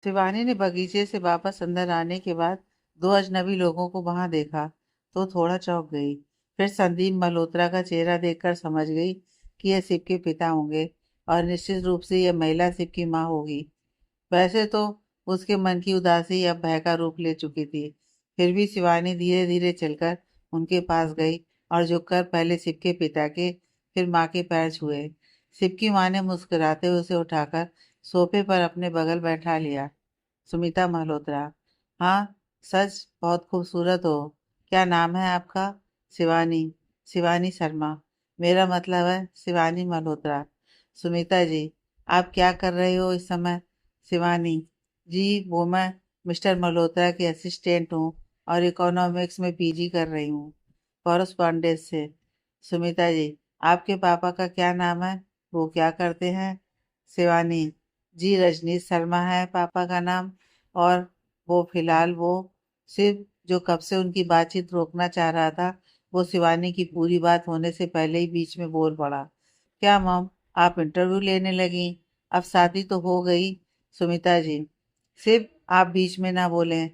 शिवानी ने बगीचे से वापस अंदर आने के बाद दो अजनबी लोगों को वहां देखा तो थोड़ा चौंक गई। फिर संदीप मल्होत्रा का चेहरा देखकर समझ गई कि यह शिव के पिता होंगे और निश्चित रूप से यह महिला शिव की माँ होगी। वैसे तो उसके मन की उदासी अब भय का रूप ले चुकी थी। फिर भी शिवानी धीरे धीरे चलकर उनके पास गई और झुककर पहले शिव के पिता के फिर माँ के पैर छुए। शिव की माँ ने मुस्कुराते हुए उसे उठाकर सोफे पर अपने बगल बैठा लिया। सुमिता मल्होत्रा। हाँ, सच बहुत खूबसूरत हो। क्या नाम है आपका? शिवानी। शिवानी शर्मा। मेरा मतलब है शिवानी मल्होत्रा। सुमिता जी, आप क्या कर रहे हो इस समय? शिवानी जी, वो मैं मिस्टर मल्होत्रा की असिस्टेंट हूँ और इकोनॉमिक्स में पीजी कर रही हूँ, कॉरस्पॉन्डेंस से। सुमिता जी, आपके पापा का क्या नाम है? वो क्या करते हैं? शिवानी जी, रजनीश शर्मा है पापा का नाम। और वो फिलहाल वो सिर्फ जो कब से उनकी बातचीत रोकना चाह रहा था, वो शिवानी की पूरी बात होने से पहले ही बीच में बोल पड़ा। क्या मॉम, आप इंटरव्यू लेने लगी? अब शादी तो हो गई। सुमिता जी, सिर्फ आप बीच में ना बोलें।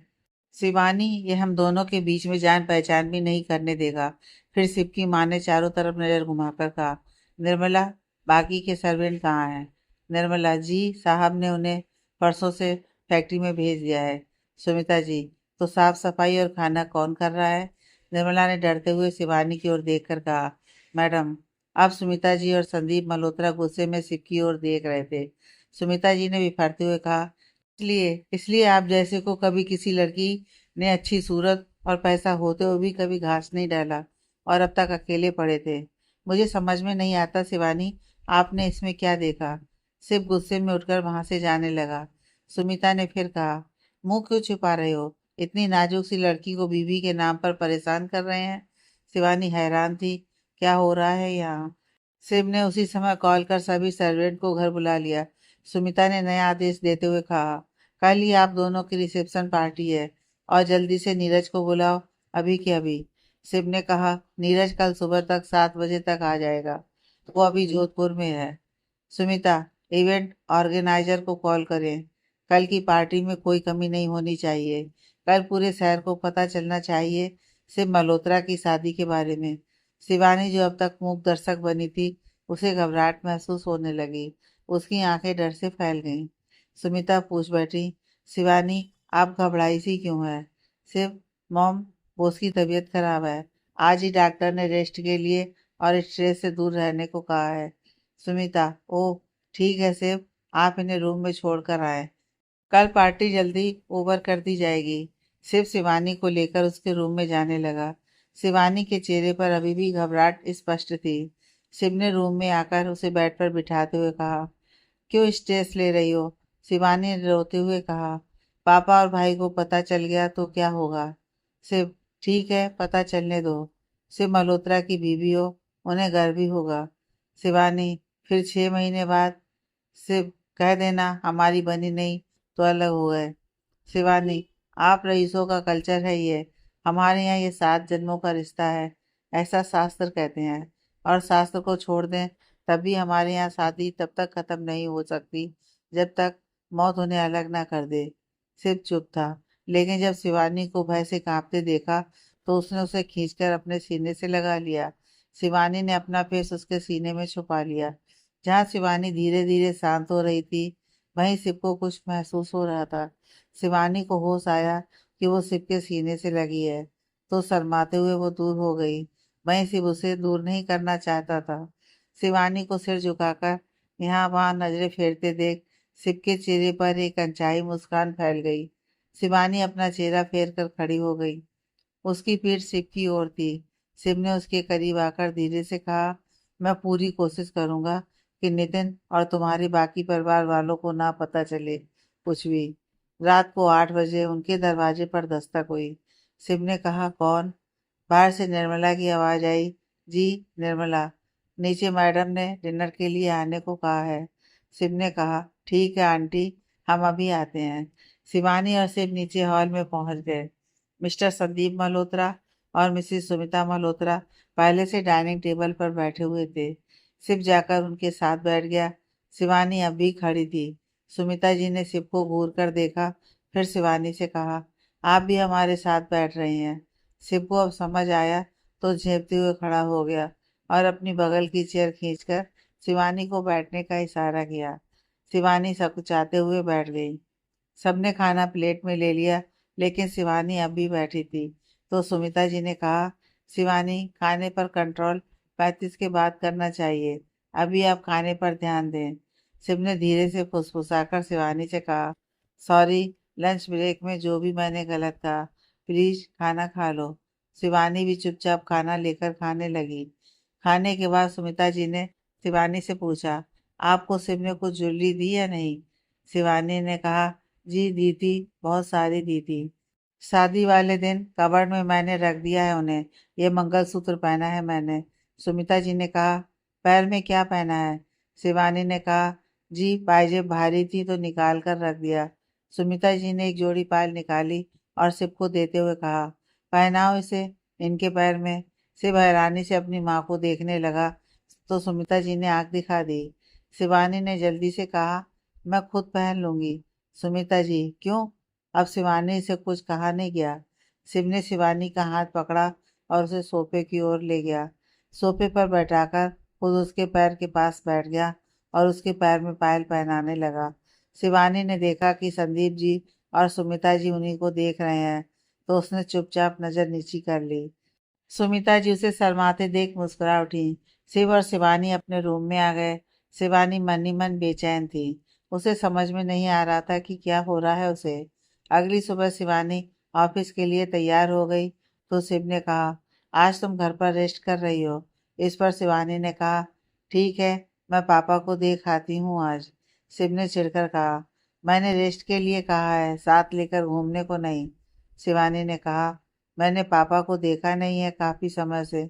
शिवानी, ये हम दोनों के बीच में जान पहचान भी नहीं करने देगा। फिर शिव की माँ ने चारों तरफ नजर घुमाकर कहा, निर्मला, बाकी के सर्वेंट कहाँ हैं? निर्मला जी, साहब ने उन्हें परसों से फैक्ट्री में भेज दिया है। सुमिता जी, तो साफ सफाई और खाना कौन कर रहा है? निर्मला ने डरते हुए शिवानी की ओर देखकर कहा, मैडम। अब सुमिता जी और संदीप मल्होत्रा गुस्से में शिव की ओर देख रहे थे। सुमिता जी ने बिफरते हुए कहा, इसलिए इसलिए आप जैसे को कभी किसी लड़की ने अच्छी सूरत और पैसा होते हुए भी कभी घास नहीं डाला और अब तक अकेले पड़े थे। मुझे समझ में नहीं आता शिवानी, आपने इसमें क्या देखा? सिर्फ गुस्से में उठकर वहां से जाने लगा। सुमिता ने फिर कहा, मुंह क्यों छुपा रहे हो? इतनी नाजुक सी लड़की को बीवी के नाम पर परेशान कर रहे हैं। शिवानी हैरान थी, क्या हो रहा है यहाँ? शिव ने उसी समय कॉल कर सभी सर्वेंट को घर बुला लिया। सुमिता ने नया आदेश देते हुए कहा, कल ही आप दोनों की रिसेप्शन पार्टी है और जल्दी से नीरज को बुलाओ, अभी के अभी। शिव ने कहा, नीरज कल सुबह तक 7 बजे तक आ जाएगा। वो अभी जोधपुर में है। सुमिता, इवेंट ऑर्गेनाइजर को कॉल करें। कल की पार्टी में कोई कमी नहीं होनी चाहिए। कल पूरे शहर को पता चलना चाहिए सिर्फ मल्होत्रा की शादी के बारे में। शिवानी, जो अब तक मूक दर्शक बनी थी, उसे घबराहट महसूस होने लगी। उसकी आंखें डर से फैल गईं। सुमिता पूछ बैठी, शिवानी, आप घबराई सी क्यों है? सिर्फ मॉम, बोस की तबीयत खराब है। आज ही डॉक्टर ने रेस्ट के लिए और स्ट्रेस से दूर रहने को कहा है। सुमिता, ओह, ठीक है सिर्फ, आप इन्हें रूम में छोड़ कर आए। कल पार्टी जल्दी ओवर कर दी जाएगी। शिव शिवानी को लेकर उसके रूम में जाने लगा। शिवानी के चेहरे पर अभी भी घबराहट स्पष्ट थी। शिव ने रूम में आकर उसे बेड पर बिठाते हुए कहा, क्यों स्ट्रेस ले रही हो? शिवानी ने रोते हुए कहा, पापा और भाई को पता चल गया तो क्या होगा? शिव, ठीक है, पता चलने दो। शिव मल्होत्रा की बीवी हो, उन्हें गर्व भी होगा। शिवानी, फिर 6 महीने बाद सिर्फ कह देना हमारी बनी नहीं तो अलग हो गए। शिवानी, आप रईसों का कल्चर है ये। हमारे यहाँ ये 7 जन्मों का रिश्ता है, ऐसा शास्त्र कहते हैं। और शास्त्र को छोड़ दें तब भी हमारे यहाँ शादी तब तक खत्म नहीं हो सकती जब तक मौत उन्हें अलग ना कर दे। सिर्फ चुप था, लेकिन जब शिवानी को भय से कांपते देखा तो उसने उसे खींचकर अपने सीने से लगा लिया। शिवानी ने अपना फेस उसके सीने में छुपा लिया। जहाँ शिवानी धीरे धीरे शांत हो रही थी, वहीं शिव को कुछ महसूस हो रहा था। शिवानी को होश आया कि वो शिव के सीने से लगी है, तो शर्माते हुए वो दूर हो गई। वहीं शिव उसे दूर नहीं करना चाहता था। शिवानी को सिर झुकाकर यहाँ वहां नजरें फेरते देख शिव के चेहरे पर एक अनचाही मुस्कान फैल गई। शिवानी अपना चेहरा फेर कर खड़ी हो गई। उसकी पीठ शिव की ओर थी। शिव ने उसके करीब आकर धीरे से कहा, मैं पूरी कोशिश करूंगा कि नितिन और तुम्हारे बाकी परिवार वालों को ना पता चले कुछ भी। रात को 8 बजे उनके दरवाजे पर दस्तक हुई। शिव ने कहा, कौन? बाहर से निर्मला की आवाज आई, जी, निर्मला। नीचे मैडम ने डिनर के लिए आने को कहा है। शिव ने कहा, ठीक है आंटी, हम अभी आते हैं। शिवानी और शिव नीचे हॉल में पहुंच गए। मिस्टर संदीप मल्होत्रा और मिसेस सुमिता मल्होत्रा पहले से डाइनिंग टेबल पर बैठे हुए थे। शिव जाकर उनके साथ बैठ गया। शिवानी अब भी खड़ी थी, सुमिता जी ने शिव को घूर कर देखा, फिर शिवानी से कहा, आप भी हमारे साथ बैठ रही हैं। शिव को अब समझ आया तो झेपते हुए खड़ा हो गया और अपनी बगल की चेयर खींचकर शिवानी को बैठने का इशारा किया। शिवानी सकुचाते हुए बैठ गई। सबने खाना प्लेट में ले लिया, लेकिन शिवानी अब भी बैठी थी। तो सुमिता जी ने कहा, शिवानी, खाने पर कंट्रोल 35 के बाद करना चाहिए। अभी आप खाने पर ध्यान दें। शिव ने धीरे से फुसफुसाकर शिवानी से कहा, सॉरी, लंच ब्रेक में जो भी मैंने गलत कहा, प्लीज खाना खा लो। शिवानी भी चुपचाप खाना लेकर खाने लगी। खाने के बाद सुमिता जी ने शिवानी से पूछा, आपको शिव ने कुछ ज्वेलरी दी या नहीं? शिवानी ने कहा, जी दी थी, बहुत सारी दी थी। शादी वाले दिन कबर्ड में मैंने रख दिया है उन्हें। ये मंगलसूत्र पहना है मैंने। सुमिता जी ने कहा, पैर में क्या पहना है? शिवानी ने कहा, जी पायजेब भारी थी तो निकाल कर रख दिया। सुमिता जी ने एक जोड़ी पायल निकाली और शिव को देते हुए कहा, पहनाओ इसे इनके पैर में। शिव हैरानी से अपनी माँ को देखने लगा तो सुमिता जी ने आंख दिखा दी। शिवानी ने जल्दी से कहा, मैं खुद पहन लूंगी। सुमिता जी, क्यों? अब शिवानी से कुछ कहा नहीं गया। शिव ने शिवानी का हाथ पकड़ा और उसे सोफे की ओर ले गया। सोफे पर बैठाकर खुद उसके पैर के पास बैठ गया और उसके पैर में पायल पहनाने लगा। शिवानी ने देखा कि संदीप जी और सुमिता जी उन्हीं को देख रहे हैं, तो उसने चुपचाप नजर नीची कर ली। सुमिता जी उसे शर्माते देख मुस्कुरा उठी। शिव और शिवानी अपने रूम में आ गए। शिवानी मन ही मन बेचैन थी। उसे समझ में नहीं आ रहा था कि क्या हो रहा है उसे। अगली सुबह शिवानी ऑफिस के लिए तैयार हो गई तो शिव ने कहा, आज तुम घर पर रेस्ट कर रही हो। इस पर शिवानी ने कहा, ठीक है, मैं पापा को देख आती हूँ आज। शिव ने चिढ़कर कहा, मैंने रेस्ट के लिए कहा है, साथ लेकर घूमने को नहीं। शिवानी ने कहा, मैंने पापा को देखा नहीं है काफी समय से।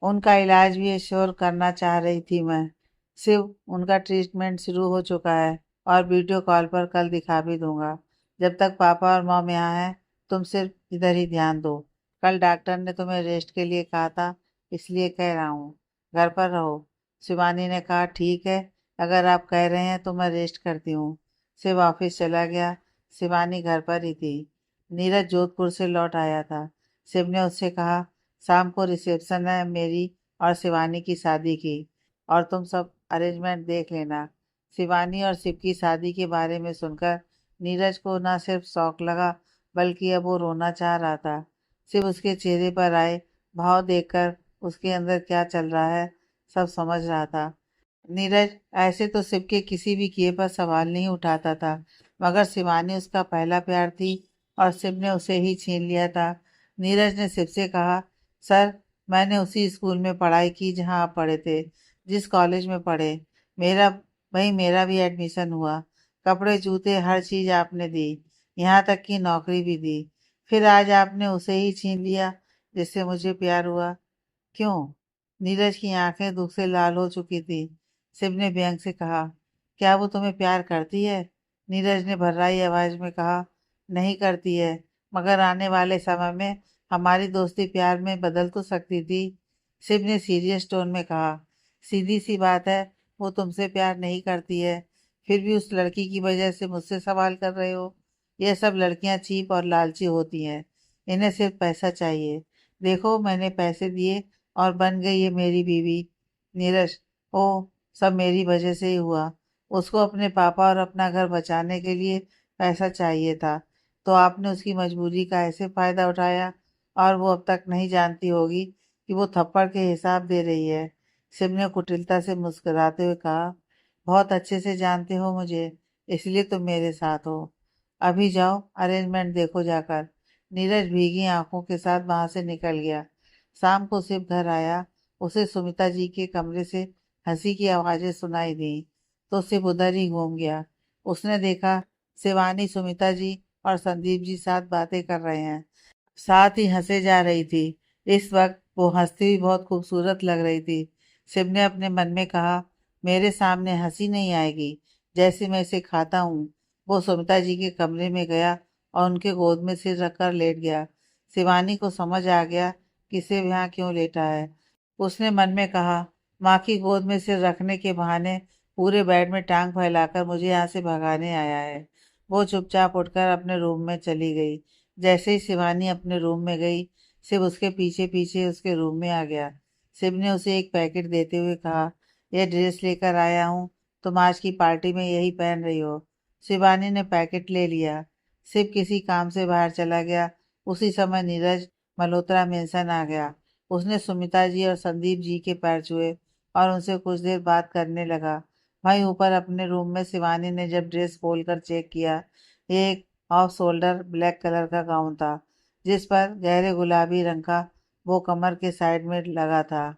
उनका इलाज भी एश्योर करना चाह रही थी मैं। शिव, उनका ट्रीटमेंट शुरू हो चुका है और वीडियो कॉल पर कल दिखा भी दूंगा। जब तक पापा और मॉम यहाँ हैं, तुम सिर्फ इधर ही ध्यान दो। कल डॉक्टर ने तुम्हें रेस्ट के लिए कहा था, इसलिए कह रहा हूँ, घर पर रहो। शिवानी ने कहा, ठीक है, अगर आप कह रहे हैं तो मैं रेस्ट करती हूँ। शिव ऑफिस चला गया। शिवानी घर पर ही थी। नीरज जोधपुर से लौट आया था। शिव ने उससे कहा, शाम को रिसेप्शन है मेरी और शिवानी की शादी की, और तुम सब अरेंजमेंट देख लेना। शिवानी और शिव की शादी के बारे में सुनकर नीरज को न सिर्फ शौक लगा, बल्कि अब वो रोना चाह रहा था। शिव उसके चेहरे पर आए भाव देखकर उसके अंदर क्या चल रहा है सब समझ रहा था। नीरज ऐसे तो शिव के किसी भी किए पर सवाल नहीं उठाता था, मगर शिवानी उसका पहला प्यार थी और शिव ने उसे ही छीन लिया था। नीरज ने शिव से कहा, सर, मैंने उसी स्कूल में पढ़ाई की जहां आप पढ़े थे, जिस कॉलेज में पढ़े, मेरा वहीं मेरा भी एडमिशन हुआ। कपड़े जूते हर चीज़ आपने दी, यहाँ तक कि नौकरी भी दी। फिर आज आपने उसे ही छीन लिया जिससे मुझे प्यार हुआ। क्यों? नीरज की आंखें दुख से लाल हो चुकी थी। शिव ने व्यंग से कहा, क्या वो तुम्हें प्यार करती है? नीरज ने भर्राई आवाज में कहा, नहीं करती है, मगर आने वाले समय में हमारी दोस्ती प्यार में बदल तो सकती थी। शिव ने सीरियस टोन में कहा, सीधी सी बात है, वो तुमसे प्यार नहीं करती है, फिर भी उस लड़की की वजह से मुझसे सवाल कर रहे हो। यह सब लड़कियां चीप और लालची होती हैं, इन्हें सिर्फ पैसा चाहिए। देखो, मैंने पैसे दिए और बन गई ये मेरी बीवी। नीरज, ओ, सब मेरी वजह से ही हुआ। उसको अपने पापा और अपना घर बचाने के लिए पैसा चाहिए था, तो आपने उसकी मजबूरी का ऐसे फायदा उठाया, और वो अब तक नहीं जानती होगी कि वो थप्पड़ के हिसाब दे रही है। शिव ने कुटिलता से मुस्कुराते हुए कहा, बहुत अच्छे से जानते हो मुझे, इसलिए तुम मेरे साथ हो। अभी जाओ, अरेंजमेंट देखो जाकर। नीरज भीगी आंखों के साथ वहां से निकल गया। शाम को शिव घर आया। उसे सुमिता जी के कमरे से हंसी की आवाजें सुनाई दी, तो शिव उधर ही घूम गया। उसने देखा शिवानी सुमिता जी और संदीप जी साथ बातें कर रहे हैं, साथ ही हंसे जा रही थी। इस वक्त वो हंसती हुई बहुत खूबसूरत लग रही थी। शिव ने अपने मन में कहा, मेरे सामने हंसी नहीं आएगी, जैसे मैं इसे खाता हूँ। वो सुमिता जी के कमरे में गया और उनके गोद में सिर रखकर लेट गया। शिवानी को समझ आ गया कि शिव यहाँ क्यों लेटा है। उसने मन में कहा, माँ की गोद में सिर रखने के बहाने पूरे बेड में टांग फैलाकर मुझे यहाँ से भगाने आया है। वो चुपचाप उठकर अपने रूम में चली गई। जैसे ही शिवानी अपने रूम में गई, शिव उसके पीछे पीछे उसके रूम में आ गया। शिव ने उसे एक पैकेट देते हुए कहा, यह ड्रेस लेकर आया हूँ, तुम आज की पार्टी में यही पहन रही हो। शिवानी ने पैकेट ले लिया। शिव किसी काम से बाहर चला गया। उसी समय नीरज मल्होत्रा मेंशन आ गया। उसने सुमिता जी और संदीप जी के पैर छुए और उनसे कुछ देर बात करने लगा। वहीं ऊपर अपने रूम में शिवानी ने जब ड्रेस खोलकर चेक किया, ये एक ऑफ शोल्डर ब्लैक कलर का गाउन था, जिस पर गहरे गुलाबी रंग का वो कमर के साइड में लगा था।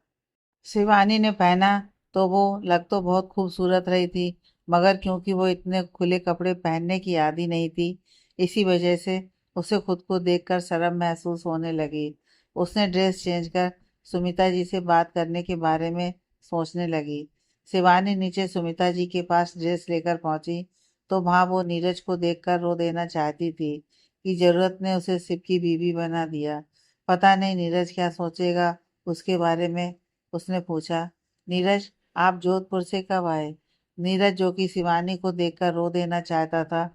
शिवानी ने पहना तो वो लग तो बहुत खूबसूरत रही थी, मगर क्योंकि वो इतने खुले कपड़े पहनने की आदी नहीं थी, इसी वजह से उसे खुद को देखकर शर्म महसूस होने लगी। उसने ड्रेस चेंज कर सुमिता जी से बात करने के बारे में सोचने लगी। शिवानी नीचे सुमिता जी के पास ड्रेस लेकर पहुंची तो वहां वो नीरज को देखकर रो देना चाहती थी कि जरूरत ने उसे शिव की बीवी बना दिया। पता नहीं नीरज क्या सोचेगा उसके बारे में। उसने पूछा, नीरज, आप जोधपुर से कब आए? नीरज, जो कि शिवानी को देखकर रो देना चाहता था,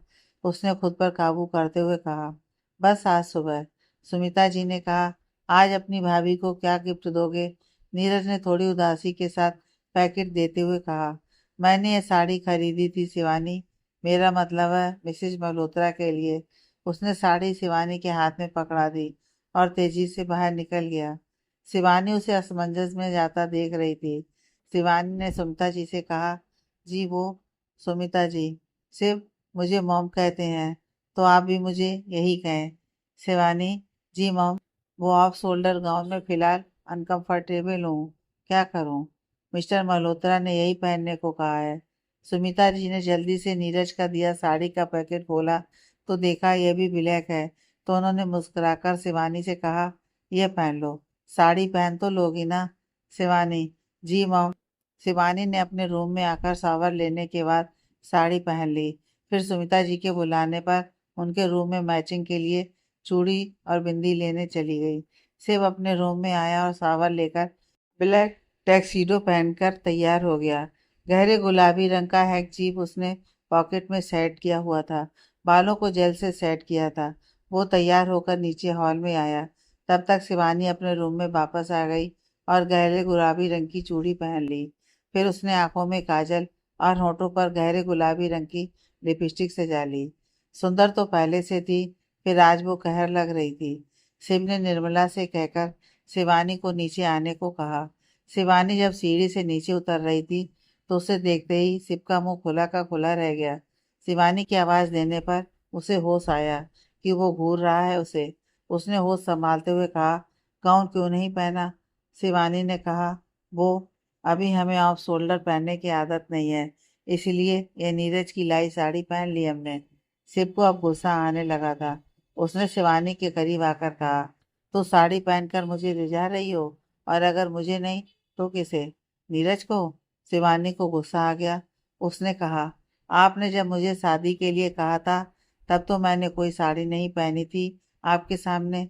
उसने खुद पर काबू करते हुए कहा, बस आज सुबह। सुमिता जी ने कहा, आज अपनी भाभी को क्या गिफ्ट दोगे? नीरज ने थोड़ी उदासी के साथ पैकेट देते हुए कहा, मैंने ये साड़ी खरीदी थी शिवानी, मेरा मतलब है मिसेज मल्होत्रा के लिए। उसने साड़ी शिवानी के हाथ में पकड़ा दी और तेजी से बाहर निकल गया। शिवानी उसे असमंजस में जाता देख रही थी। शिवानी ने सुमिता जी से कहा, जी वो। सुमिता जी, सिर्फ मुझे मॉम कहते हैं, तो आप भी मुझे यही कहें। शिवानी, जी मॉम। वो ऑफ शोल्डर गाउन में फिलहाल अनकंफर्टेबल हूँ, क्या करूँ? मिस्टर मल्होत्रा ने यही पहनने को कहा है। सुमिता जी ने जल्दी से नीरज का दिया साड़ी का पैकेट खोला तो देखा यह भी ब्लैक है, तो उन्होंने मुस्कुराकर शिवानी से कहा, यह पहन लो। साड़ी पहन तो लोगी ना? शिवानी, जी मॉम। शिवानी ने अपने रूम में आकर शावर लेने के बाद साड़ी पहन ली। फिर सुमिता जी के बुलाने पर उनके रूम में मैचिंग के लिए चूड़ी और बिंदी लेने चली गई। शिव अपने रूम में आया और शावर लेकर ब्लैक टैक्सीडो पहनकर तैयार हो गया। गहरे गुलाबी रंग का हैक जीप उसने पॉकेट में सेट किया हुआ था। बालों को जेल से सेट किया था। वो तैयार होकर नीचे हॉल में आया। तब तक शिवानी अपने रूम में वापस आ गई और गहरे गुलाबी रंग की चूड़ी पहन ली। फिर उसने आंखों में काजल और होठों पर गहरे गुलाबी रंग की लिपस्टिक सजा ली। सुंदर तो पहले से थी, फिर आज वो कहर लग रही थी। शिव ने निर्मला से कहकर शिवानी को नीचे आने को कहा। शिवानी जब सीढ़ी से नीचे उतर रही थी तो उसे देखते ही शिव का मुंह खुला का खुला रह गया। शिवानी की आवाज़ देने पर उसे होश आया कि वो घूर रहा है उसे। उसने होश संभालते हुए कहा, गाउन क्यों नहीं पहना? शिवानी ने कहा, वो अभी हमें ऑफ शोल्डर पहनने की आदत नहीं है, इसलिए ये नीरज की लाई साड़ी पहन ली हमने। शिव को अब गुस्सा आने लगा था। उसने शिवानी के करीब आकर कहा, तो साड़ी पहनकर मुझे रिझा रही हो, और अगर मुझे नहीं तो किसे? नीरज को? शिवानी को गुस्सा आ गया। उसने कहा, आपने जब मुझे शादी के लिए कहा था तब तो मैंने कोई साड़ी नहीं पहनी थी आपके सामने,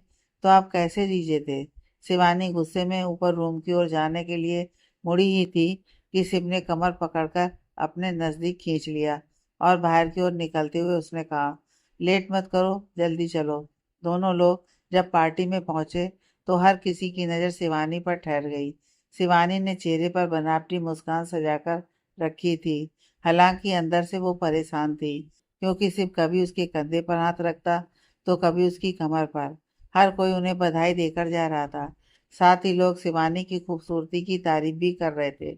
तो आप कैसे रीझे थे? शिवानी गुस्से में ऊपर रूम की ओर जाने के लिए मुड़ी ही थी कि शिव ने कमर पकड़कर अपने नज़दीक खींच लिया और बाहर की ओर निकलते हुए उसने कहा, लेट मत करो, जल्दी चलो। दोनों लोग जब पार्टी में पहुंचे तो हर किसी की नज़र शिवानी पर ठहर गई। शिवानी ने चेहरे पर बनावटी मुस्कान सजाकर रखी थी, हालांकि अंदर से वो परेशान थी, क्योंकि सिर्फ कभी उसके कंधे पर हाथ रखता तो कभी उसकी कमर पर। हर कोई उन्हें बधाई देकर जा रहा था। साथ ही लोग शिवानी की खूबसूरती की तारीफ भी कर रहे थे।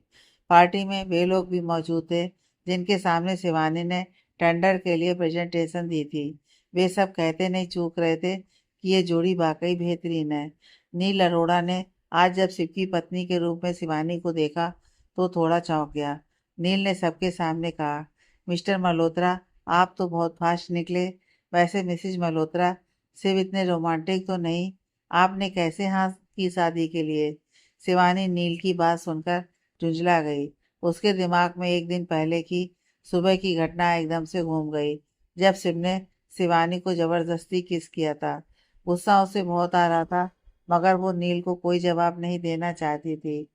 पार्टी में वे लोग भी मौजूद थे जिनके सामने शिवानी ने टेंडर के लिए प्रेजेंटेशन दी थी। वे सब कहते नहीं चूक रहे थे कि ये जोड़ी वाकई बेहतरीन है। नील अरोड़ा ने आज जब शिव की पत्नी के रूप में शिवानी को देखा तो थोड़ा चौंक गया। नील ने सबके सामने कहा, मिस्टर मल्होत्रा, आप तो बहुत फास्ट निकले। वैसे मिसेज मल्होत्रा, शिव इतने रोमांटिक तो नहीं, आपने कैसे हाँ की शादी के लिए? शिवानी नील की बात सुनकर झुंझला गई। उसके दिमाग में एक दिन पहले की सुबह की घटना एकदम से घूम गई, जब शिव ने शिवानी को जबरदस्ती किस किया था। गुस्सा उसे बहुत आ रहा था, मगर वो नील को कोई जवाब नहीं देना चाहती थी।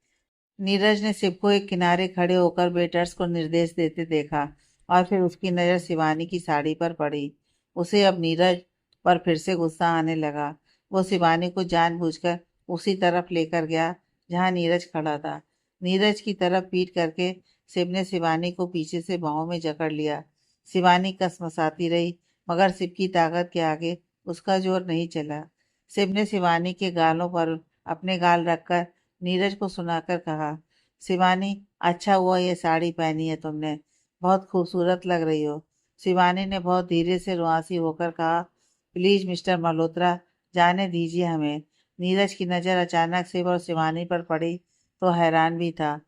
नीरज ने शिव को एक किनारे खड़े होकर वेटर्स को निर्देश देते देखा और फिर उसकी नज़र शिवानी की साड़ी पर पड़ी। उसे अब नीरज पर फिर से गुस्सा आने लगा। वो शिवानी को जानबूझकर उसी तरफ लेकर गया जहां नीरज खड़ा था। नीरज की तरफ पीट करके शिव ने शिवानी को पीछे से बाहों में जकड़ लिया। शिवानी कसमसाती रही, मगर शिव की ताकत के आगे उसका जोर नहीं चला। शिव ने शिवानी के गालों पर अपने गाल रखकर नीरज को सुनाकर कहा, शिवानी, अच्छा हुआ ये साड़ी पहनी है तुमने, बहुत खूबसूरत लग रही हो। शिवानी ने बहुत धीरे से रुआंसी होकर कहा, प्लीज मिस्टर मल्होत्रा, जाने दीजिए हमें। नीरज की नज़र अचानक शिव और शिवानी पर पड़ी तो हैरान भी था,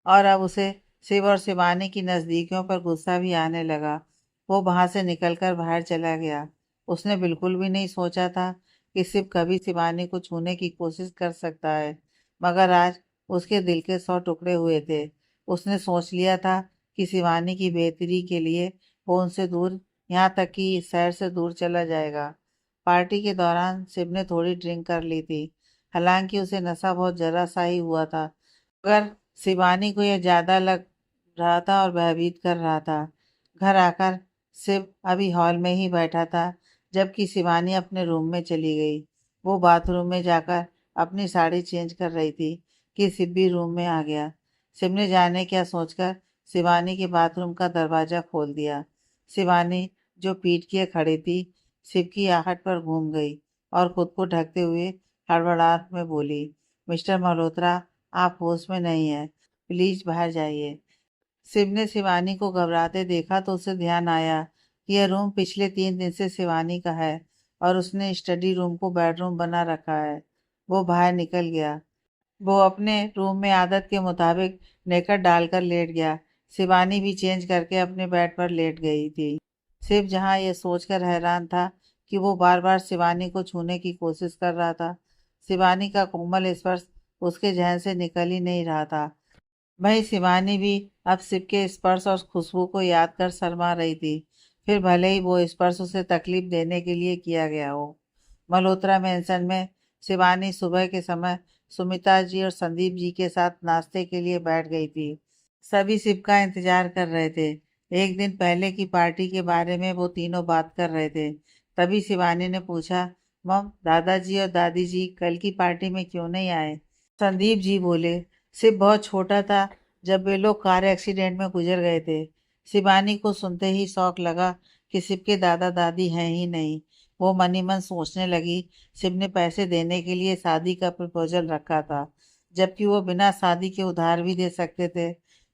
और अब उसे शिव और शिवानी की नज़दीकियों पर गुस्सा भी आने लगा। वो वहां से निकलकर बाहर चला गया। उसने बिल्कुल भी नहीं सोचा था कि शिव कभी शिवानी को छूने की कोशिश कर सकता है, मगर आज उसके दिल के 100 टुकड़े हुए थे। उसने सोच लिया था कि शिवानी की बेहतरी के लिए वो उनसे दूर, यहाँ तक कि इस शहर से दूर चला जाएगा। पार्टी के दौरान शिव ने थोड़ी ड्रिंक कर ली थी, हालांकि उसे नशा बहुत जरा सा ही हुआ था, मगर शिवानी को यह ज्यादा लग रहा था और भयभीत कर रहा था। घर आकर शिव अभी हॉल में ही बैठा था, जबकि शिवानी अपने रूम में चली गई। वो बाथरूम में जाकर अपनी साड़ी चेंज कर रही थी कि शिव भी रूम में आ गया। शिव ने जाने क्या सोचकर शिवानी के बाथरूम का दरवाजा खोल दिया। शिवानी, जो पीट किए खड़ी थी, शिव की आहट पर घूम गई और खुद को ढकते हुए हड़बड़ाहट में बोली, मिस्टर मल्होत्रा, आप होश में नहीं है, प्लीज बाहर जाइए। शिव ने शिवानी को घबराते देखा तो उसे ध्यान आया कि यह रूम पिछले 3 दिन से शिवानी का है और उसने स्टडी रूम को बेडरूम बना रखा है। वो बाहर निकल गया। वो अपने रूम में आदत के मुताबिक नेकर डालकर लेट गया। शिवानी भी चेंज करके अपने बेड पर लेट गई थी। शिव जहाँ ये सोचकर हैरान था कि वो बार बार शिवानी को छूने की कोशिश कर रहा था, शिवानी का कोमल स्पर्श उसके जहन से निकल ही नहीं रहा था। वही शिवानी भी अब शिव के स्पर्श और खुशबू को याद कर शर्मा रही थी, फिर भले ही वो स्पर्श उसे तकलीफ देने के लिए किया गया हो। मल्होत्रा मैंसन में शिवानी सुबह के समय सुमिता जी और संदीप जी के साथ नाश्ते के लिए बैठ गई थी। सभी शिव का इंतजार कर रहे थे। एक दिन पहले की पार्टी के बारे में वो तीनों बात कर रहे थे। तभी शिवानी ने पूछा, मम, दादाजी और दादी जी कल की पार्टी में क्यों नहीं आए? संदीप जी बोले, शिव बहुत छोटा था जब वे लोग कार एक्सीडेंट में गुजर गए थे। शिवानी को सुनते ही शौक लगा कि शिव के दादा दादी हैं ही नहीं। वो मन ही मन सोचने लगी, शिव ने पैसे देने के लिए शादी का प्रपोजल रखा था, जबकि वो बिना शादी के उधार भी दे सकते थे।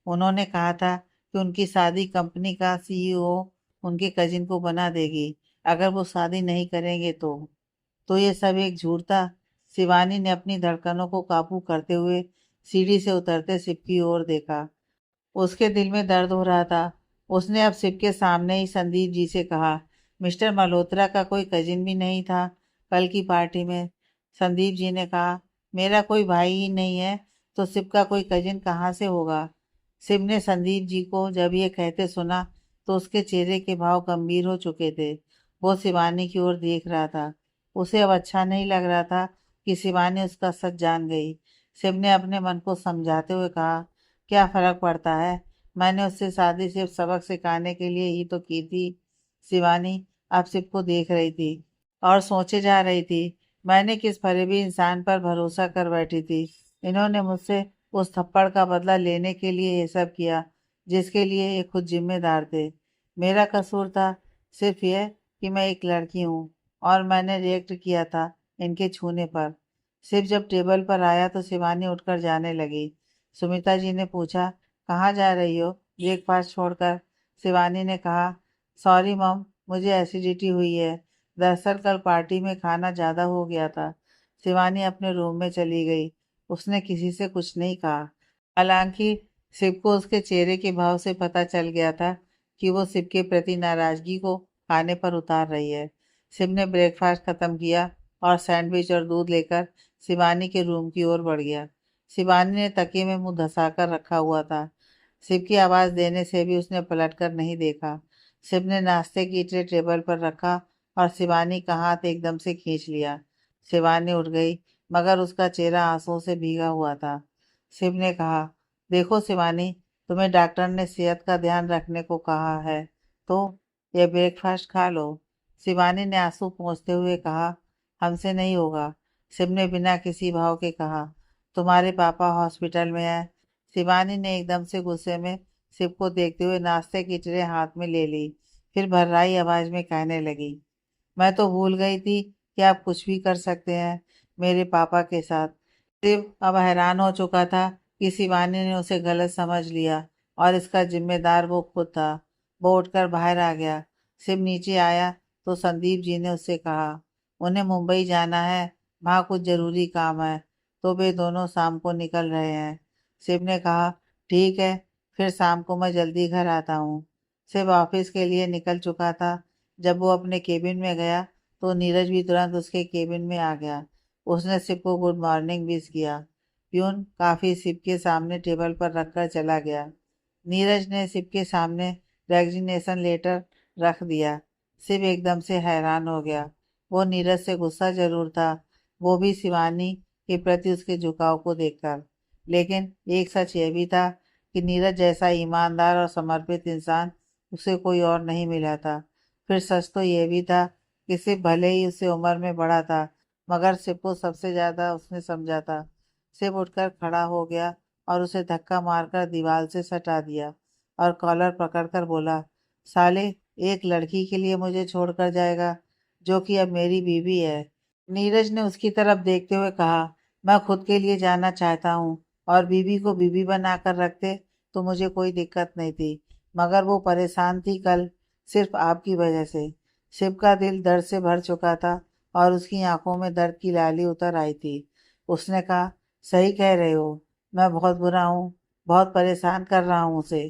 उन्होंने कहा था कि उनकी शादी कंपनी का सीईओ उनके कजिन को बना देगी अगर वो शादी नहीं करेंगे तो ये सब एक झूठ था। शिवानी ने अपनी धड़कनों को काबू करते हुए सीढ़ी से उतरते शिव की ओर देखा। उसके दिल में दर्द हो रहा था। उसने अब शिव के सामने ही संदीप जी से कहा, मिस्टर मल्होत्रा का कोई कजिन भी नहीं था कल की पार्टी में? संदीप जी ने कहा, मेरा कोई भाई ही नहीं है तो शिव का कोई कजिन कहाँ से होगा? शिव ने संदीप जी को जब ये कहते सुना तो उसके चेहरे के भाव गंभीर हो चुके थे। वो शिवानी की ओर देख रहा था। उसे अब अच्छा नहीं लग रहा था कि शिवानी उसका सच जान गई। शिव ने अपने मन को समझाते हुए कहा, क्या फर्क पड़ता है, मैंने उससे शादी सिर्फ सबक सिखाने के लिए ही तो की थी। शिवानी अब शिव को देख रही थी और सोचे जा रही थी, मैंने किस फरेबी इंसान पर भरोसा कर बैठी थी। इन्होंने मुझसे उस थप्पड़ का बदला लेने के लिए ये सब किया जिसके लिए ये खुद जिम्मेदार थे। मेरा कसूर था सिर्फ यह कि मैं एक लड़की हूँ और मैंने रिएक्ट किया था इनके छूने पर। सिर्फ जब टेबल पर आया तो शिवानी उठकर जाने लगी। सुमिता जी ने पूछा, कहाँ जा रही हो ब्रेकफास्ट छोड़कर? शिवानी ने कहा, सॉरी मम, मुझे एसिडिटी हुई है। दरअसल कल पार्टी में खाना ज़्यादा हो गया था। शिवानी अपने रूम में चली गई। उसने किसी से कुछ नहीं कहा, हालांकि शिव को उसके चेहरे के भाव से पता चल गया था कि वो शिव के प्रति नाराजगी को खाने पर उतार रही है। शिव ने ब्रेकफास्ट खत्म किया और सैंडविच और दूध लेकर शिवानी के रूम की ओर बढ़ गया। शिवानी ने तकिए में मुंह धंसाकर रखा हुआ था। शिव की आवाज़ देने से भी उसने पलटकर नहीं देखा। शिव ने नाश्ते की ट्रे टेबल पर रखा और शिवानी का हाथ एकदम से खींच लिया। शिवानी उठ गई, मगर उसका चेहरा आंसुओं से भीगा हुआ था। शिव ने कहा, देखो शिवानी, तुम्हें डॉक्टर ने सेहत का ध्यान रखने को कहा है, तो ये ब्रेकफास्ट खा लो। शिवानी ने आंसू पोंछते हुए कहा, हमसे नहीं होगा। शिव ने बिना किसी भाव के कहा, तुम्हारे पापा हॉस्पिटल में हैं। शिवानी ने एकदम से गुस्से में शिव को देखते हुए नाश्ते की ट्रे हाथ में ले ली। फिर भर्राई आवाज में कहने लगी, मैं तो भूल गई थी कि आप कुछ भी कर सकते हैं मेरे पापा के साथ। शिव अब हैरान हो चुका था कि शिवानी ने उसे गलत समझ लिया और इसका जिम्मेदार वो खुद था। वो उठकर बाहर आ गया। शिव नीचे आया तो संदीप जी ने उससे कहा, उन्हें मुंबई जाना है, वहाँ कुछ जरूरी काम है, तो वे दोनों शाम को निकल रहे हैं। शिव ने कहा, ठीक है, फिर शाम को मैं जल्दी घर आता हूँ। शिव ऑफिस के लिए निकल चुका था। जब वो अपने केबिन में गया तो नीरज भी तुरंत उसके केबिन में आ गया। उसने शिव को गुड मॉर्निंग विश किया। प्यून काफी शिव के सामने टेबल पर रखकर चला गया। नीरज ने शिव के सामने रेजिग्नेशन लेटर रख दिया। शिव एकदम से हैरान हो गया। वो नीरज से गुस्सा जरूर था, वो भी शिवानी के प्रति उसके झुकाव को देखकर, लेकिन एक सच यह भी था कि नीरज जैसा ईमानदार और समर्पित इंसान उसे कोई और नहीं मिला था। फिर सच तो यह भी था कि शिव भले ही उससे उम्र में बड़ा था, मगर शिव को सबसे ज्यादा उसने समझा था। शिव उठकर खड़ा हो गया और उसे धक्का मारकर दीवार से सटा दिया और कॉलर पकड़कर बोला, साले, एक लड़की के लिए मुझे छोड़कर जाएगा, जो कि अब मेरी बीवी है। नीरज ने उसकी तरफ देखते हुए कहा, मैं खुद के लिए जाना चाहता हूँ, और बीवी को बीवी बनाकर रखते तो मुझे कोई दिक्कत नहीं थी, मगर वो परेशान थी कल सिर्फ आपकी वजह से। शिव का दिल दर्द से भर चुका था और उसकी आंखों में दर्द की लाली उतर आई थी। उसने कहा, सही कह रहे हो, मैं बहुत बुरा हूँ, बहुत परेशान कर रहा हूँ उसे।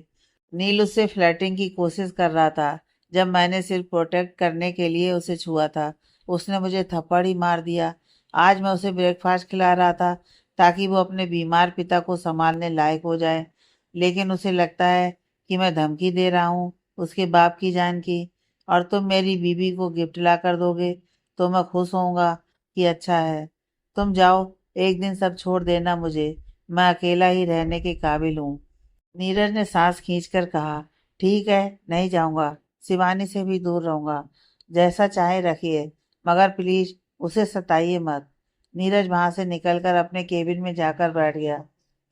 नील उससे फ्लर्टिंग की कोशिश कर रहा था। जब मैंने सिर्फ प्रोटेक्ट करने के लिए उसे छुआ था, उसने मुझे थप्पड़ ही मार दिया। आज मैं उसे ब्रेकफास्ट खिला रहा था ताकि वो अपने बीमार पिता को संभालने लायक हो जाए, लेकिन उसे लगता है कि मैं धमकी दे रहा हूँ उसके बाप की जान की। और तुम मेरी बीबी को गिफ्ट ला कर दोगे तो मैं खुश होऊंगा कि अच्छा है। तुम जाओ, एक दिन सब छोड़ देना मुझे, मैं अकेला ही रहने के काबिल हूँ। नीरज ने सांस खींचकर कहा, ठीक है, नहीं जाऊंगा, शिवानी से भी दूर रहूंगा, जैसा चाहे रखिए, मगर प्लीज उसे सताइए मत। नीरज वहां से निकलकर अपने केबिन में जाकर बैठ गया।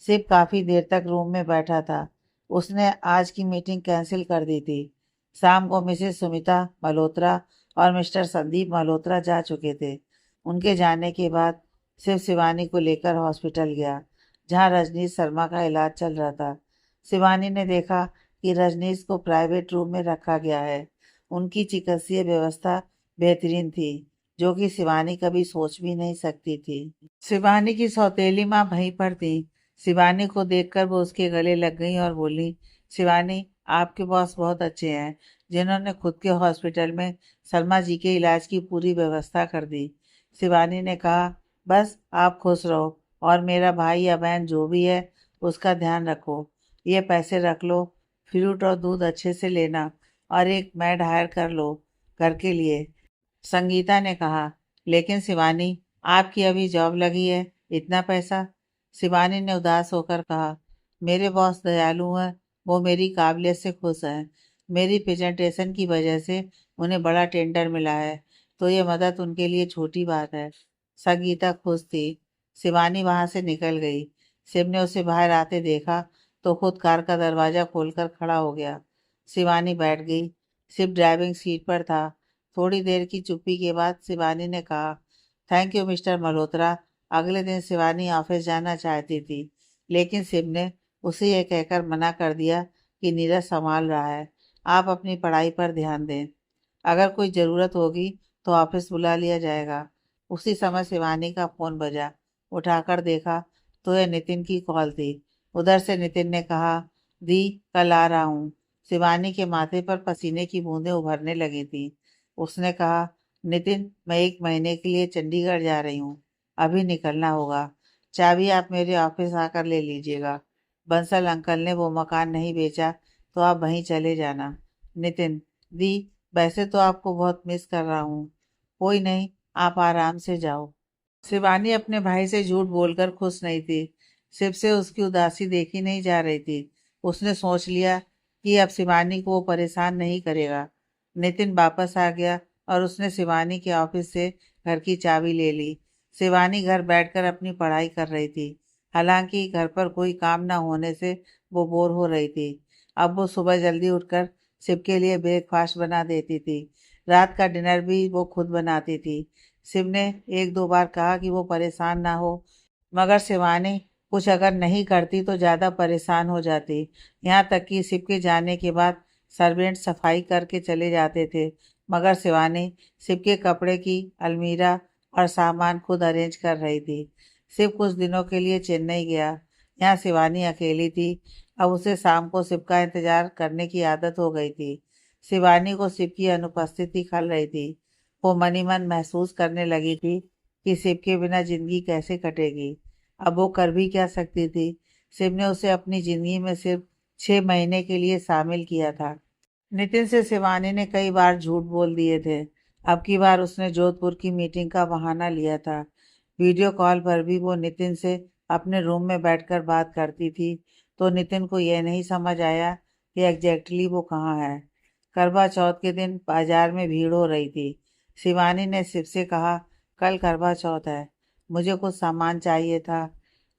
शिव काफी देर तक रूम में बैठा था। उसने आज की मीटिंग कैंसिल कर दी थी। शाम को मिसेस सुमिता मल्होत्रा और मिस्टर संदीप मल्होत्रा जा चुके थे। उनके जाने के बाद शिव शिवानी को लेकर हॉस्पिटल गया, जहां रजनीश शर्मा का इलाज चल रहा था। शिवानी ने देखा कि रजनीश को प्राइवेट रूम में रखा गया है। उनकी चिकित्सीय व्यवस्था बेहतरीन थी, जो कि शिवानी कभी सोच भी नहीं सकती थी। शिवानी की सौतेली माँ वहीं पर थी। शिवानी को देखकर वो उसके गले लग गई और बोली, शिवानी, आपके बॉस बहुत अच्छे हैं, जिन्होंने खुद के हॉस्पिटल में शर्मा जी के इलाज की पूरी व्यवस्था कर दी। शिवानी ने कहा, बस आप खुश रहो, और मेरा भाई या बहन जो भी है उसका ध्यान रखो। ये पैसे रख लो, फ्रूट और दूध अच्छे से लेना, और एक मैड हायर कर लो घर के लिए। संगीता ने कहा, लेकिन शिवानी, आपकी अभी जॉब लगी है, इतना पैसा? शिवानी ने उदास होकर कहा, मेरे बॉस दयालु हैं, वो मेरी काबिलियत से खुश हैं। मेरी प्रेजेंटेशन की वजह से उन्हें बड़ा टेंडर मिला है, तो ये मदद उनके लिए छोटी बात है। संगीता खुश थी। शिवानी वहां से निकल गई। शिव ने उसे बाहर आते देखा तो खुद कार का दरवाजा खोलकर खड़ा हो गया। शिवानी बैठ गई। शिव ड्राइविंग सीट पर था। थोड़ी देर की चुप्पी के बाद शिवानी ने कहा, थैंक यू मिस्टर मल्होत्रा। अगले दिन शिवानी ऑफिस जाना चाहती थी, लेकिन शिव ने उसे यह कहकर मना कर दिया कि नीरज संभाल रहा है, आप अपनी पढ़ाई पर ध्यान दें। अगर कोई ज़रूरत होगी तो ऑफिस बुला लिया जाएगा। उसी समय शिवानी का फ़ोन बजा। उठाकर देखा तो यह नितिन की कॉल थी। उधर से नितिन ने कहा, दी, कल आ रहा हूँ। शिवानी के माथे पर पसीने की बूंदें उभरने लगी थी। उसने कहा, नितिन, मैं 1 महीने के लिए चंडीगढ़ जा रही हूँ, अभी निकलना होगा। चाबी आप मेरे ऑफिस आकर ले लीजिएगा। बंसल अंकल ने वो मकान नहीं बेचा, तो आप वहीं चले जाना। नितिन, दी, वैसे तो आपको बहुत मिस कर रहा हूँ। कोई नहीं, आप आराम से जाओ। शिवानी अपने भाई से झूठ बोलकर खुश नहीं थी, शिव से उसकी उदासी देखी नहीं जा रही थी। उसने सोच लिया कि अब शिवानी को वो परेशान नहीं करेगा। नितिन वापस आ गया और उसने शिवानी के ऑफिस से घर की चाबी ले ली। शिवानी घर बैठकर अपनी पढ़ाई कर रही थी। हालांकि घर पर कोई काम न होने से वो बोर हो रही थी। अब वो सुबह जल्दी उठकर शिव के लिए ब्रेकफास्ट बना देती थी। रात का डिनर भी वो खुद बनाती थी। शिव ने एक दो बार कहा कि वो परेशान ना हो, मगर शिवानी कुछ अगर नहीं करती तो ज़्यादा परेशान हो जाती। यहाँ तक कि शिव के जाने के बाद सर्वेंट सफाई करके चले जाते थे, मगर शिवानी शिव के कपड़े की अलमीरा और सामान खुद अरेंज कर रही थी। शिव कुछ दिनों के लिए चेन्नई गया। यहाँ शिवानी अकेली थी। अब उसे शाम को शिव का इंतजार करने की आदत हो गई थी। शिवानी को शिव की अनुपस्थिति खल रही थी। वो मनी मन महसूस करने लगी थी कि शिव के बिना जिंदगी कैसे कटेगी। अब वो कर भी क्या सकती थी। शिव ने उसे अपनी जिंदगी में सिर्फ 6 महीने के लिए शामिल किया था। नितिन से शिवानी ने कई बार झूठ बोल दिए थे। अब की बार उसने जोधपुर की मीटिंग का बहाना लिया था। वीडियो कॉल पर भी वो नितिन से अपने रूम में बैठकर बात करती थी। तो नितिन को यह नहीं समझ आया कि एग्जैक्टली वो कहाँ है। करवा चौथ के दिन बाजार में भीड़ हो रही थी। शिवानी ने शिव से कहा, कल करवा चौथ है, मुझे कुछ सामान चाहिए था।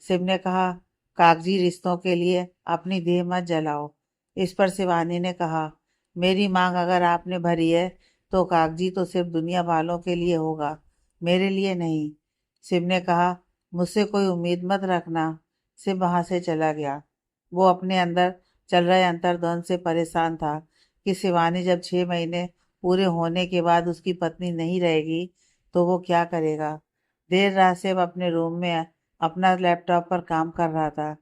शिव ने कहा, कागजी रिश्तों के लिए अपनी देह मत जलाओ। इस पर शिवानी ने कहा, मेरी मांग अगर आपने भरी है तो कागजी तो सिर्फ दुनिया वालों के लिए होगा, मेरे लिए नहीं। शिव ने कहा, मुझसे कोई उम्मीद मत रखना। शिव वहां से चला गया। वो अपने अंदर चल रहे अंतर्द्वंद से परेशान था कि शिवानी जब 6 महीने पूरे होने के बाद उसकी पत्नी नहीं रहेगी तो वो क्या करेगा। देर रात शिव अपने रूम में अपना लैपटॉप पर काम कर रहा था।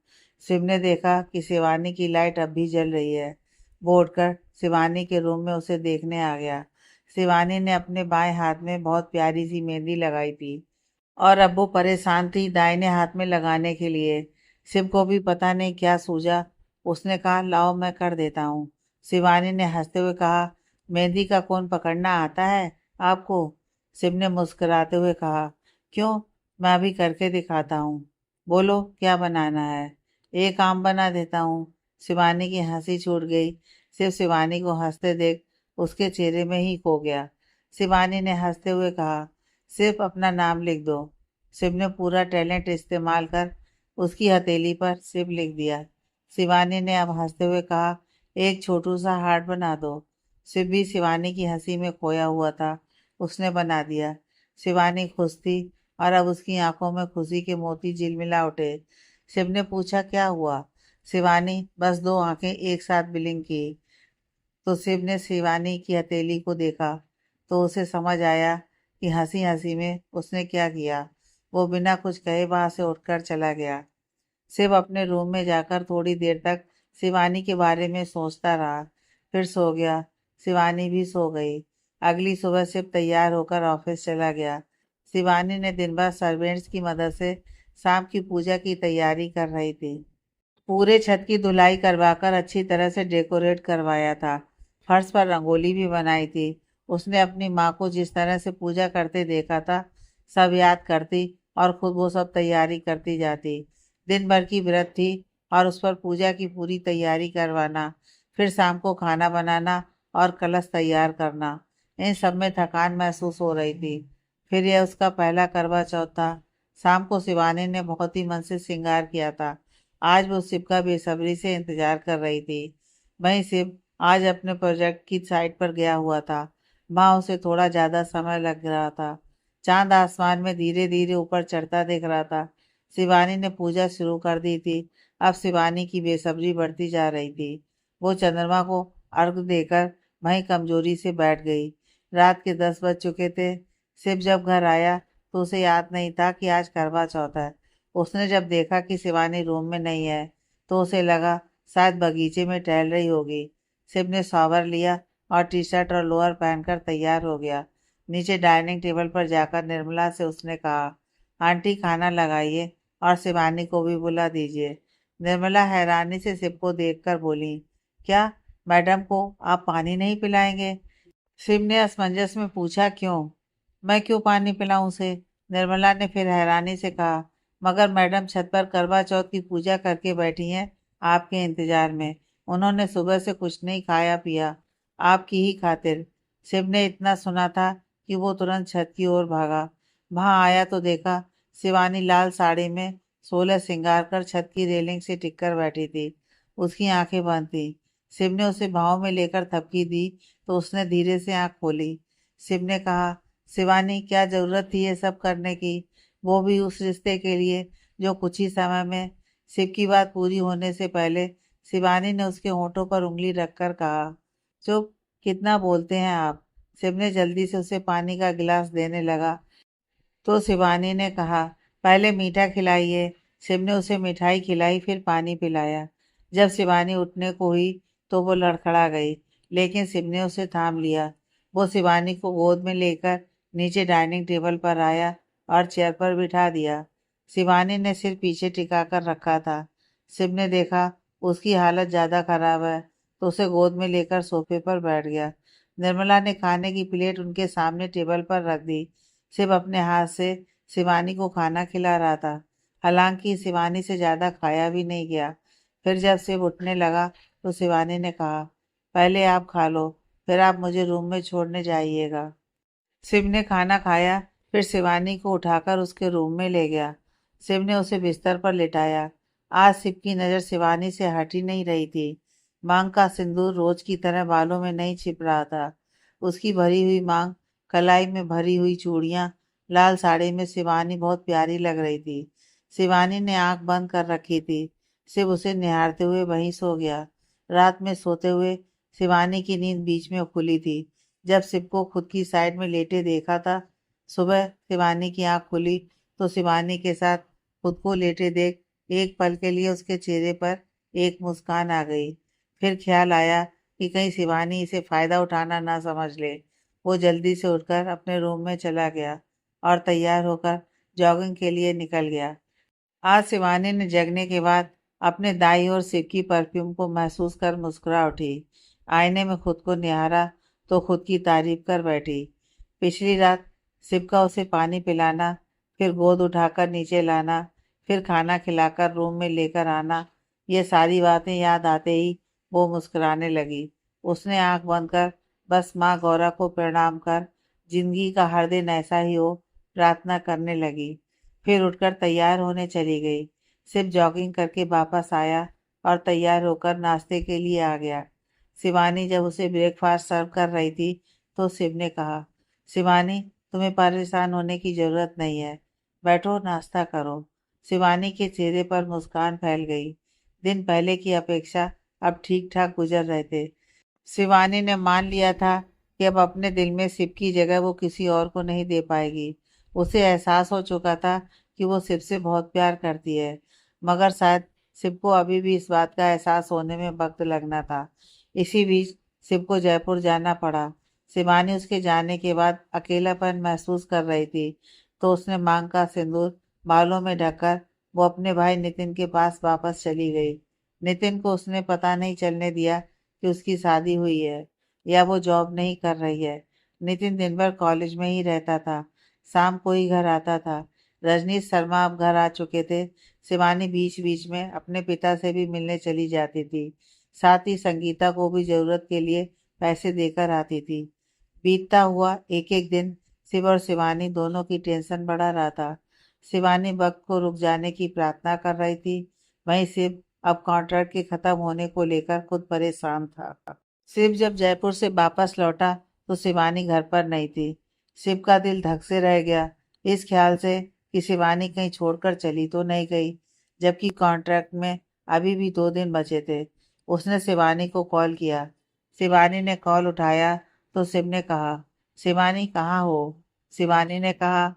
शिव ने देखा कि शिवानी की लाइट अब भी जल रही है। वो उठकर शिवानी के रूम में उसे देखने आ गया। शिवानी ने अपने बाएं हाथ में बहुत प्यारी सी मेहंदी लगाई थी और अब वो परेशान थी दाहिने हाथ में लगाने के लिए। शिव को भी पता नहीं क्या सूझा। उसने कहा, लाओ मैं कर देता हूँ। शिवानी ने हंसते हुए कहा, मेहंदी का कोन पकड़ना आता है आपको? शिव ने मुस्कुराते हुए कहा, क्यों, मैं अभी करके दिखाता हूँ। बोलो क्या बनाना है? एक आम बना देता हूँ। शिवानी की हंसी छूट गई। शिव शिवानी को हंसते देख उसके चेहरे में ही खो गया। शिवानी ने हंसते हुए कहा, सिर्फ अपना नाम लिख दो। शिव ने पूरा टैलेंट इस्तेमाल कर उसकी हथेली पर शिव लिख दिया। शिवानी ने अब हंसते हुए कहा, एक छोटू सा हार्ट बना दो। शिव भी शिवानी की हंसी में खोया हुआ था। उसने बना दिया। शिवानी खुश थी और अब उसकी आंखों में खुशी के मोती झिलमिला उठे। शिव ने पूछा, क्या हुआ? शिवानी बस दो आंखें एक साथ ब्लिंक की। तो शिव ने शिवानी की हथेली को देखा तो उसे समझ आया कि हंसी हंसी में उसने क्या किया। वो बिना कुछ कहे वहां से उठकर चला गया। शिव अपने रूम में जाकर थोड़ी देर तक शिवानी के बारे में सोचता रहा, फिर सो गया। शिवानी भी सो गई। अगली सुबह शिव तैयार होकर ऑफिस चला गया। शिवानी ने दिन भर सर्वेंट्स की मदद से शाम की पूजा की तैयारी कर रही थी। पूरे छत की धुलाई करवाकर अच्छी तरह से डेकोरेट करवाया था। फर्श पर रंगोली भी बनाई थी। उसने अपनी माँ को जिस तरह से पूजा करते देखा था, सब याद करती और खुद वो सब तैयारी करती जाती। दिन भर की व्रत थी और उस पर पूजा की पूरी तैयारी करवाना, फिर शाम को खाना बनाना और कलश तैयार करना, इन सब में थकान महसूस हो रही थी। फिर यह उसका पहला करवा चौथ था। शाम को शिवानी ने बहुत ही मन से श्रृंगार किया था। आज वो शिव का बेसब्री से इंतजार कर रही थी। वहीं शिव आज अपने प्रोजेक्ट की साइट पर गया हुआ था। वहां उसे थोड़ा ज्यादा समय लग रहा था। चांद आसमान में धीरे धीरे ऊपर चढ़ता दिख रहा था। शिवानी ने पूजा शुरू कर दी थी। अब शिवानी की बेसब्री बढ़ती जा रही थी। वो चंद्रमा को अर्घ देकर वहीं कमजोरी से बैठ गई। रात के 10 बज चुके थे। शिव जब घर आया तो उसे याद नहीं था कि आज करवा चौथ है। उसने जब देखा कि शिवानी रूम में नहीं है तो उसे लगा शायद बगीचे में टहल रही होगी। शिव ने शॉवर लिया और टी शर्ट और लोअर पहनकर तैयार हो गया। नीचे डाइनिंग टेबल पर जाकर निर्मला से उसने कहा, आंटी खाना लगाइए और शिवानी को भी बुला दीजिए। निर्मला हैरानी से शिव को देखकर बोली, क्या मैडम को आप पानी नहीं पिलाएंगे? शिव ने असमंजस में पूछा, क्यों? मैं क्यों पानी पिलाऊं उसे? निर्मला ने फिर हैरानी से कहा, मगर मैडम छत पर करवा चौथ की पूजा करके बैठी हैं आपके इंतजार में। उन्होंने सुबह से कुछ नहीं खाया पिया, आपकी ही खातिर। शिव ने इतना सुना था कि वो तुरंत छत की ओर भागा। वहां आया तो देखा शिवानी लाल साड़ी में 16 श्रृंगार कर छत की रेलिंग से टिककर बैठी थी। उसकी आंखें बंद थी। शिव ने उसे भाव में लेकर थपकी दी तो उसने धीरे से आंख खोली। शिव ने कहा, शिवानी क्या जरूरत थी ये सब करने की, वो भी उस रिश्ते के लिए जो कुछ ही समय में। शिव की बात पूरी होने से पहले शिवानी ने उसके होठों पर उंगली रखकर कहा, चुप, कितना बोलते हैं आप। शिव ने जल्दी से उसे पानी का गिलास देने लगा तो शिवानी ने कहा, पहले मीठा खिलाइए। शिव ने उसे मिठाई खिलाई, फिर पानी पिलाया। जब शिवानी उठने को हुई तो वो लड़खड़ा गई, लेकिन शिव ने उसे थाम लिया। वो शिवानी को गोद में लेकर नीचे डाइनिंग टेबल पर आया और चेयर पर बिठा दिया। शिवानी ने सिर पीछे टिकाकर रखा था। शिव ने देखा उसकी हालत ज़्यादा खराब है तो उसे गोद में लेकर सोफे पर बैठ गया। निर्मला ने खाने की प्लेट उनके सामने टेबल पर रख दी। शिव अपने हाथ से शिवानी को खाना खिला रहा था। हालांकि शिवानी से ज़्यादा खाया भी नहीं गया। फिर जब शिव उठने लगा तो शिवानी ने कहा, पहले आप खा लो, फिर आप मुझे रूम में छोड़ने जाइएगा। शिव ने खाना खाया, फिर शिवानी को उठाकर उसके रूम में ले गया। शिव ने उसे बिस्तर पर लिटाया। आज शिव की नज़र शिवानी से हट ही नहीं रही थी। मांग का सिंदूर रोज की तरह बालों में नहीं छिप रहा था। उसकी भरी हुई मांग, कलाई में भरी हुई चूड़ियां, लाल साड़ी में शिवानी बहुत प्यारी लग रही थी। शिवानी ने आंख बंद कर रखी थी। शिव उसे निहारते हुए वहीं सो गया। रात में सोते हुए शिवानी की नींद बीच में खुली थी। जब शिव को खुद की साइड में लेटे देखा था। सुबह शिवानी की आंख खुली तो शिवानी के साथ खुद को लेटे देख एक पल के लिए उसके चेहरे पर एक मुस्कान आ गई। फिर ख्याल आया कि कहीं शिवानी इसे फायदा उठाना ना समझ ले। वो जल्दी से उठकर अपने रूम में चला गया और तैयार होकर जॉगिंग के लिए निकल गया। आज शिवानी ने जगने के बाद अपने दाई और शिव की परफ्यूम को महसूस कर मुस्कुरा उठी। आईने में खुद को निहारा तो खुद की तारीफ कर बैठी। पिछली रात शिव का उसे पानी पिलाना, फिर गोद उठाकर नीचे लाना, फिर खाना खिलाकर रूम में लेकर आना, ये सारी बातें याद आते ही वो मुस्कुराने लगी। उसने आंख बंद कर बस माँ गौरा को प्रणाम कर जिंदगी का हर दिन ऐसा ही हो प्रार्थना करने लगी। फिर उठकर तैयार होने चली गई। सिर्फ जॉगिंग करके वापस आया और तैयार होकर नाश्ते के लिए आ गया। शिवानी जब उसे ब्रेकफास्ट सर्व कर रही थी तो शिव ने कहा, शिवानी, तुम्हें परेशान होने की जरूरत नहीं है, बैठो नाश्ता करो। शिवानी के चेहरे पर मुस्कान फैल गई। दिन पहले की अपेक्षा अब ठीक ठाक गुजर रहे थे। शिवानी ने मान लिया था कि अब अपने दिल में शिव की जगह वो किसी और को नहीं दे पाएगी। उसे एहसास हो चुका था कि वो शिव से बहुत प्यार करती है, मगर शायद शिव को अभी भी इस बात का एहसास होने में वक्त लगना था। इसी बीच शिव को जयपुर जाना पड़ा। शिवानी उसके जाने के बाद अकेलापन महसूस कर रही थी, तो उसने मांग का सिंदूर बालों में ढककर वो अपने भाई नितिन के पास वापस चली गई। नितिन को उसने पता नहीं चलने दिया कि उसकी शादी हुई है या वो जॉब नहीं कर रही है। नितिन दिन भर कॉलेज में ही रहता था, शाम को ही घर आता था। रजनीश शर्मा अब घर आ चुके थे। शिवानी बीच बीच में अपने पिता से भी मिलने चली जाती थी। साथ ही संगीता को भी जरूरत के लिए पैसे देकर आती थी। बीतता हुआ एक एक दिन शिव और शिवानी दोनों की टेंशन बढ़ा रहा था। शिवानी वक्त को रुक जाने की प्रार्थना कर रही थी, वहीं शिव अब कॉन्ट्रैक्ट के खत्म होने को लेकर खुद परेशान था। शिव जब जयपुर से वापस लौटा तो शिवानी घर पर नहीं थी। शिव का दिल धक से रह गया, इस ख्याल से कि शिवानी कहीं छोड़कर चली तो नहीं गई, जबकि कॉन्ट्रैक्ट में अभी भी 2 दिन बचे थे। उसने शिवानी को कॉल किया। शिवानी ने कॉल उठाया तो शिव ने कहा, शिवानी कहाँ हो। शिवानी ने कहा,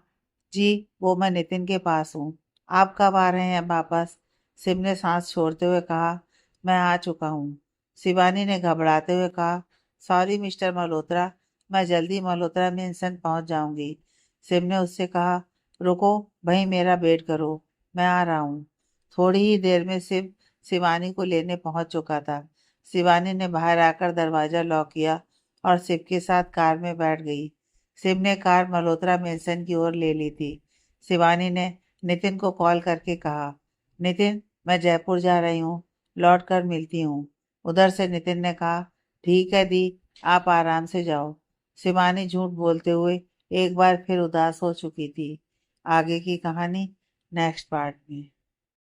जी वो मैं नितिन के पास हूँ, आप कब आ रहे हैं वापस। शिव ने सांस छोड़ते हुए कहा, मैं आ चुका हूँ। शिवानी ने घबराते हुए कहा, सॉरी मिस्टर मल्होत्रा, मैं जल्दी मल्होत्रा मेंशन पहुंच जाऊंगी। शिव ने उससे कहा, रुको, वहीं मेरा वेट करो, मैं आ रहा हूँ। थोड़ी ही देर में शिव शिवानी को लेने पहुंच चुका था। शिवानी ने बाहर आकर दरवाजा लॉक किया और शिव के साथ कार में बैठ गई। शिव ने कार मल्होत्रा मेंशन की ओर ले ली थी। शिवानी ने नितिन को कॉल करके कहा, नितिन मैं जयपुर जा रही हूँ, लौट कर मिलती हूँ। उधर से नितिन ने कहा, ठीक है दी, आप आराम से जाओ। शिवानी झूठ बोलते हुए एक बार फिर उदास हो चुकी थी। आगे की कहानी नेक्स्ट पार्ट में।